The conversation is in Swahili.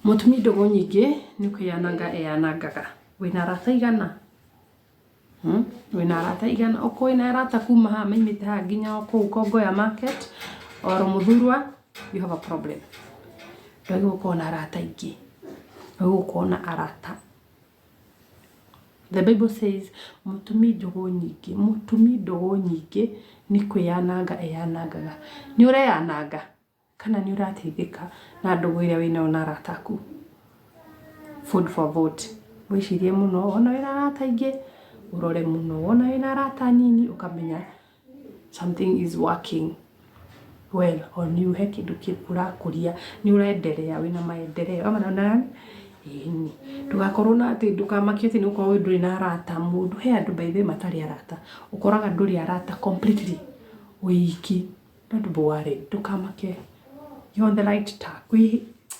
Mũtumia ndogo nyingĩ nĩ kwĩyananga eyanangaga. Wĩna arata igana? Wĩna arata igana? Okorwo wĩna arata kuma haha maimĩte haha nginya kũu Kongoya market or Mũthurwa, you have a problem. Ndwagĩrĩirwo gũkorwo na arata aingĩ. Ndwagĩrĩirwo gũkorwo na arata. The Bible says mũtumia ndogo nyingĩ nĩ kwĩyananga eyanangaga. Nĩ ũreyananga kana nĩ ũrateithĩka na ndogo ĩrĩa wĩnayo na arata aku? Food for thought. Wĩcirie mũno, wona wĩna arata aingĩ, ũrore mũno. Wona wĩna arata nini, ũkamenya something is working well, or nĩ ũhe kĩndũ ũrakũria, nĩ ũrenderea, wĩna maendeleo. Ĩni, ndũgakorwo na atĩ ndũkamakio atĩ nĩ gũkorwo ndũrĩ na arata. Mũndũ he andũ by the way matarĩ arata. Ũkoraga ndũrĩ arata completely, wĩ iki. Don't worry, ndũkamake. You're on the right track.